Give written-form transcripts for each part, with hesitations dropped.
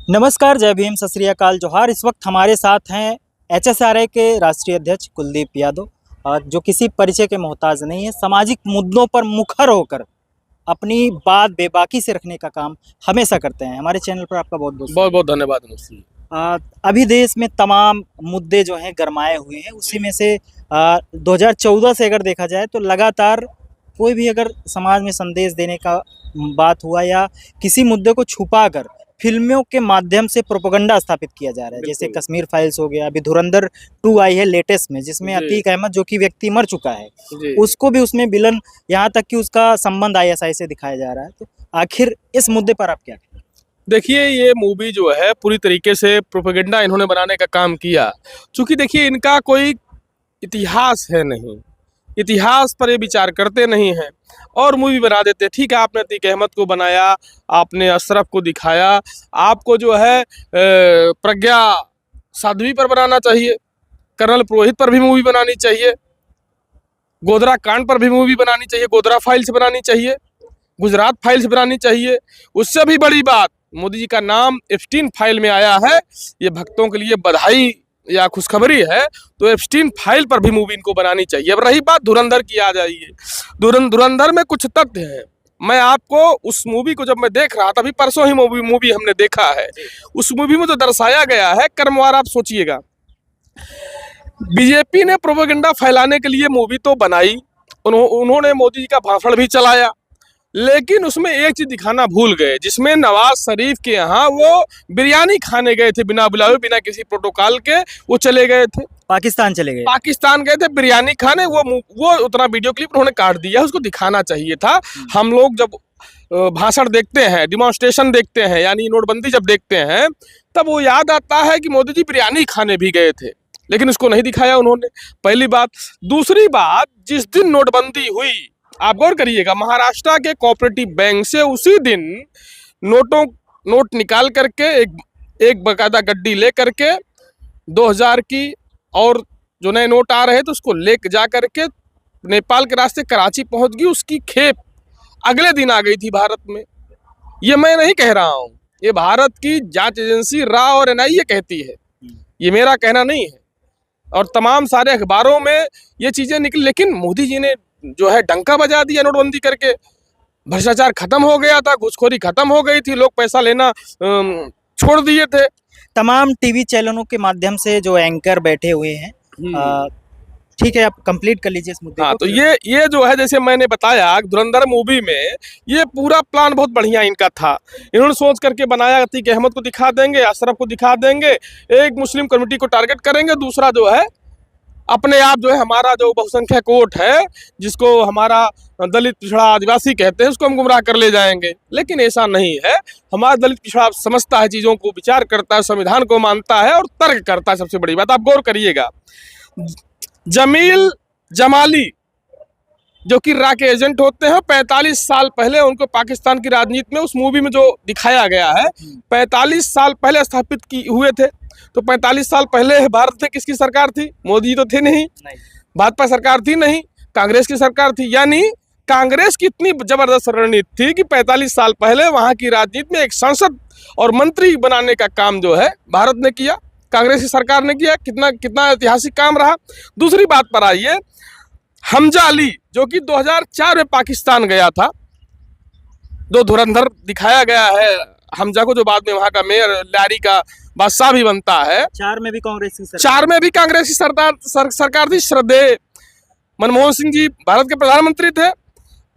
नमस्कार, जय भीम, सत श्री अकाल, जोहार। इस वक्त हमारे साथ हैं एचएसआरआई के राष्ट्रीय अध्यक्ष कुलदीप यादव, जो किसी परिचय के मोहताज नहीं है। सामाजिक मुद्दों पर मुखर होकर अपनी बात बेबाकी से रखने का काम हमेशा करते हैं। हमारे चैनल पर आपका बहुत बहुत बहुत बहुत धन्यवाद अनुश्री। अभी देश में तमाम मुद्दे जो हैं गरमाए हुए हैं। उसी में से 2014 से अगर देखा जाए तो लगातार कोई भी अगर समाज में संदेश देने का बात हुआ या किसी मुद्दे को छुपाकर फिल्मों के माध्यम से प्रोपेगेंडा स्थापित किया जा रहा है। जैसे कश्मीर फाइल्स हो गया, अभी धुरंधर 2 आई है लेटेस्ट में, जिसमें जी। अतीक अहमद जो कि व्यक्ति मर चुका है, जी। उसको भी उसमें विलन, यहाँ तक कि उसका संबंध आईएसआई से दिखाया जा रहा है। तो आखिर इस मुद्दे पर आप क्या कहें? देखिए, ये मूवी जो है पूरी तरीके से प्रोपेगेंडा इन्होंने बनाने का काम किया। चूंकि देखिए, इनका कोई इतिहास है नहीं, इतिहास पर ये विचार करते नहीं हैं और मूवी बना देते। ठीक है, आपने अतीक अहमद को बनाया, आपने अशरफ को दिखाया, आपको जो है प्रज्ञा साध्वी पर बनाना चाहिए, कर्नल पुरोहित पर भी मूवी बनानी चाहिए, गोधरा कांड पर भी मूवी बनानी चाहिए, गोधरा फाइल्स बनानी चाहिए, गुजरात फाइल्स बनानी चाहिए। उससे भी बड़ी बात, मोदी जी का नाम एप्स्टीन फाइल में आया है। ये भक्तों के लिए बधाई या खुशखबरी है। तो एप्स्टीन फाइल पर भी मूवी इनको बनानी चाहिए। अब रही बात धुरंधर की, आ जाइए। धुरंधर में कुछ तथ्य हैं। मैं आपको उस मूवी को जब मैं देख रहा था, अभी परसों ही मूवी हमने देखा है, उस मूवी में जो दर्शाया गया है, कर्मवार, आप सोचिएगा। बीजेपी ने प्रोपेगेंडा फैलाने के लिए मूवी तो बनाई, उन्होंने मोदी जी का भाषण भी चलाया, लेकिन उसमें एक चीज दिखाना भूल गए, जिसमें नवाज शरीफ के यहाँ वो बिरयानी खाने गए थे, बिना बुलाए, बिना किसी प्रोटोकॉल के वो चले गए थे, पाकिस्तान चले गए, पाकिस्तान गए थे बिरयानी खाने। वो उतना वीडियो क्लिप उन्होंने काट दिया, उसको दिखाना चाहिए था। हम लोग जब भाषण देखते हैं, डिमॉन्स्ट्रेशन देखते हैं, यानी नोटबंदी जब देखते हैं, तब वो याद आता है कि मोदी जी बिरयानी खाने भी गए थे, लेकिन उसको नहीं दिखाया उन्होंने। पहली बात। दूसरी बात, जिस दिन नोटबंदी हुई, आप गौर करिएगा, महाराष्ट्र के कोऑपरेटिव बैंक से उसी दिन नोट निकाल करके एक बकायदा गड्डी ले करके 2000 की, और जो नए नोट आ रहे थे उसको ले जा करके नेपाल के रास्ते कराची पहुंच गई। उसकी खेप अगले दिन आ गई थी भारत में। ये मैं नहीं कह रहा हूं, ये भारत की जांच एजेंसी रा और एनआईए कहती है, ये मेरा कहना नहीं है। और तमाम सारे अखबारों में ये चीजें निकली, लेकिन मोदी जी ने जो है डंका बजा दिया नोटबंदी करके। भ्रष्टाचार खत्म हो गया था, घूसखोरी खत्म हो गई थी, लोग पैसा लेना छोड़ दिए थे। तमाम टीवी चैनलों के माध्यम से जो एंकर बैठे हुए हैं, ठीक है, आप कंप्लीट कर लीजिए इस मुद्दे को। हाँ, तो ये जो है, जैसे मैंने बताया, धुरंधर मूवी में ये पूरा प्लान बहुत बढ़िया इनका था। इन्होंने सोच करके बनाया, अतीक अहमद को दिखा देंगे, अशरफ को दिखा देंगे, एक मुस्लिम कम्युनिटी को टारगेट करेंगे, दूसरा जो है अपने आप जो है हमारा जो बहुसंख्यक वोट है, जिसको हमारा दलित पिछड़ा आदिवासी कहते हैं, उसको हम गुमराह कर ले जाएंगे। लेकिन ऐसा नहीं है। हमारा दलित पिछड़ा समझता है, चीज़ों को विचार करता है, संविधान को मानता है और तर्क करता है। सबसे बड़ी बात, आप गौर करिएगा, जमील जमाली जो कि रा के एजेंट होते हैं, 45 साल पहले उनको पाकिस्तान की राजनीति में, उस मूवी में जो दिखाया गया है, 45 साल पहले स्थापित हुए थे। तो 45 साल पहले भारत में किसकी सरकार थी? मोदी तो थे नहीं, भाजपा सरकार थी नहीं, कांग्रेस की सरकार थी। यानी कांग्रेस की इतनी जबरदस्त रणनीति थी कि 45 साल पहले वहां की राजनीति में एक सांसद और मंत्री बनाने का काम जो है भारत ने किया, कांग्रेस की सरकार ने किया। कितना ऐतिहासिक काम रहा। दूसरी बात पर आइए, हमजा अली जो कि 2004 में पाकिस्तान गया था, दो धुरंधर दिखाया गया है हमजा को, जो बाद में वहां का मेयर लारी का बादशाह भी बनता है। 4 में भी कांग्रेस की सरकार थी। श्रद्धेय मनमोहन सिंह जी भारत के प्रधानमंत्री थे,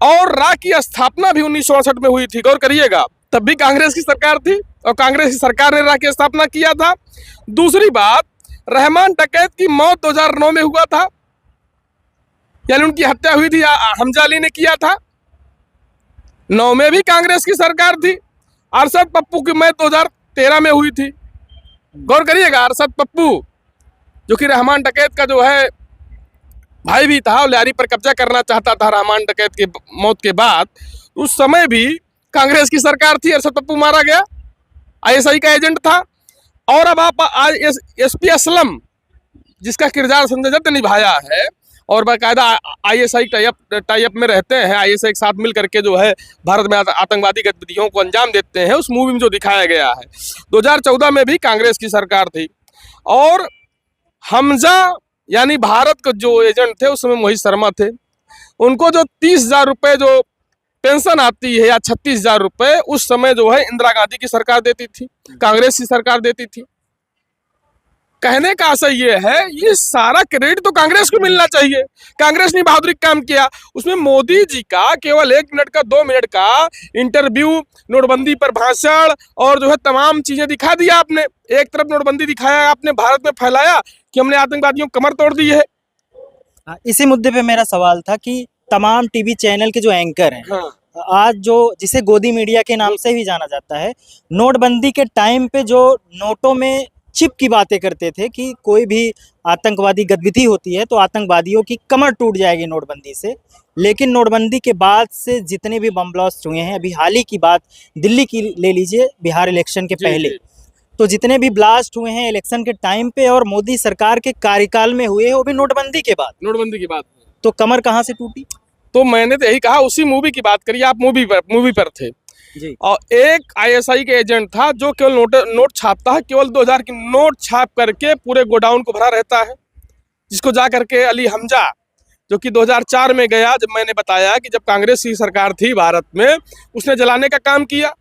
और रा की स्थापना भी 1968 में हुई थी। गौर करिएगा, तब भी कांग्रेस की सरकार थी और कांग्रेस की सरकार ने रा की स्थापना किया था। दूसरी बात, रहमान डकैत की मौत 2009 में हुआ था, यानी उनकी हत्या हुई थी, हमजा अली ने किया था। 9 में भी कांग्रेस की सरकार थी। अरशद पप्पू की मौत 2013 में हुई थी। गौर करिएगा, अरशद पप्पू जो कि रहमान डकैत का जो है भाई भी था और लारी पर कब्जा करना चाहता था रहमान डकैत के मौत के बाद, उस समय भी कांग्रेस की सरकार थी। अरशद पप्पू मारा गया, आईएसआई का एजेंट था। और अब आप एसपी असलम, जिसका किरदार संजय दत्त ने निभाया है, और बाकायदा आईएसआई टाई अप में रहते हैं। आईएसआई के साथ मिल करके जो है भारत में आतंकवादी गतिविधियों को अंजाम देते हैं। उस मूवी में जो दिखाया गया है, 2014 में भी कांग्रेस की सरकार थी और हमजा यानी भारत के जो एजेंट थे उस समय मोहित शर्मा थे। उनको जो 30,000 रुपये जो पेंशन आती है या 36,000 रुपये उस समय जो है इंदिरा गांधी की सरकार देती थी, कांग्रेस की सरकार देती थी। कहने का आशय ये है, ये सारा क्रेडिट तो कांग्रेस को मिलना चाहिए। कांग्रेस ने बहादुरी काम किया। उसमें मोदी जी का केवल 1 मिनट का 2 मिनट का इंटरव्यू, नोटबंदी पर भाषण और जो है तमाम चीजें दिखा दिया आपने। एक तरफ नोटबंदी दिखाया आपने, भारत में फैलाया कि हमने आतंकवादियों की कमर तोड़ दी है। इसी मुद्दे पे मेरा सवाल था कि तमाम टीवी चैनल के जो एंकर हैं, हाँ। आज जो जिसे गोदी मीडिया के नाम से भी जाना जाता है, नोटबंदी के टाइम पे जो नोटों में चिप की बातें करते थे कि कोई भी आतंकवादी गतिविधि होती है तो आतंकवादियों की कमर टूट जाएगी नोटबंदी से। लेकिन नोटबंदी के बाद से जितने भी बम ब्लास्ट हुए हैं, अभी हाल ही की बात दिल्ली की ले लीजिए, बिहार इलेक्शन के पहले, तो जितने भी ब्लास्ट हुए हैं इलेक्शन के टाइम पे और मोदी सरकार के कार्यकाल में हुए हैं, वो भी नोटबंदी के बाद। नोटबंदी की बात तो कमर कहाँ से टूटी? तो मैंने तो यही कहा, उसी मूवी की बात करिए आप। मूवी पर थे जी। और एक आईएसआई के एजेंट था जो केवल नोट छापता है, केवल 2000 की नोट छाप करके पूरे गोडाउन को भरा रहता है, जिसको जा करके अली हमजा जो कि 2004 में गया, जब मैंने बताया कि जब कांग्रेस की सरकार थी भारत में, उसने जलाने का काम किया।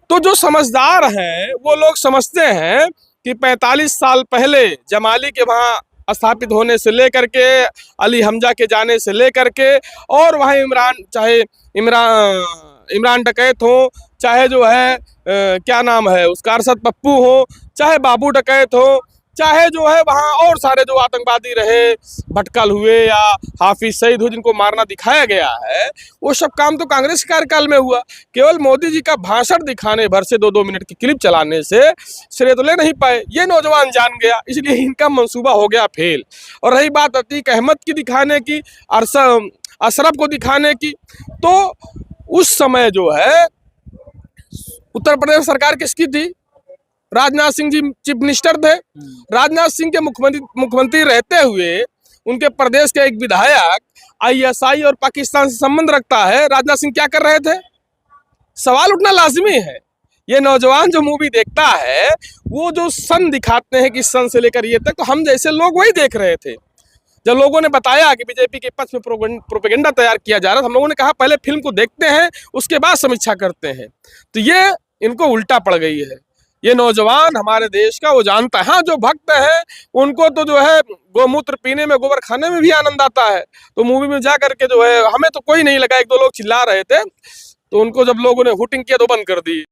तो जो समझदार हैं वो लोग समझते हैं कि 45 साल पहले जमाली के वहाँ स्थापित होने से लेकर के, अली हमजा के जाने से लेकर के, और वहाँ इमरान डकैत हो, चाहे जो है क्या नाम है उसका अरशद पप्पू हो, चाहे बाबू डकैत हो, चाहे जो है वहाँ और सारे जो आतंकवादी रहे, भटकल हुए या हाफिज सईद हो, जिनको मारना दिखाया गया है, वो सब काम तो कांग्रेस के कार्यकाल में हुआ। केवल मोदी जी का भाषण दिखाने भर से 2-2 मिनट की क्लिप चलाने से श्रेय तो ले नहीं पाए। ये नौजवान जान गया, इसलिए इनका मंसूबा हो गया फेल। और रही बात अतीक अहमद की दिखाने की, अशरफ को दिखाने की, तो उस समय जो है उत्तर प्रदेश सरकार किसकी थी? राजनाथ सिंह जी चीफ मिनिस्टर थे। राजनाथ सिंह के मुख्यमंत्री रहते हुए उनके प्रदेश के एक विधायक आईएसआई और पाकिस्तान से संबंध रखता है। राजनाथ सिंह क्या कर रहे थे? सवाल उठना लाजमी है। ये नौजवान जो मूवी देखता है, वो जो सन दिखाते हैं कि सन से लेकर ये तक, तो हम जैसे लोग वही देख रहे थे। जब लोगों ने बताया कि बीजेपी के पक्ष में प्रोपेगेंडा तैयार किया जा रहा था, हम लोगों ने कहा पहले फिल्म को देखते हैं, उसके बाद समीक्षा करते हैं। तो ये इनको उल्टा पड़ गई है। ये नौजवान हमारे देश का, वो जानता है। हाँ, जो भक्त है उनको तो जो है गोमूत्र पीने में, गोबर खाने में भी आनंद आता है। तो मूवी में जा करके जो है, हमें तो कोई नहीं लगा, 1-2 लोग चिल्ला रहे थे, तो उनको जब लोगों ने हुटिंग किया तो बंद कर दी।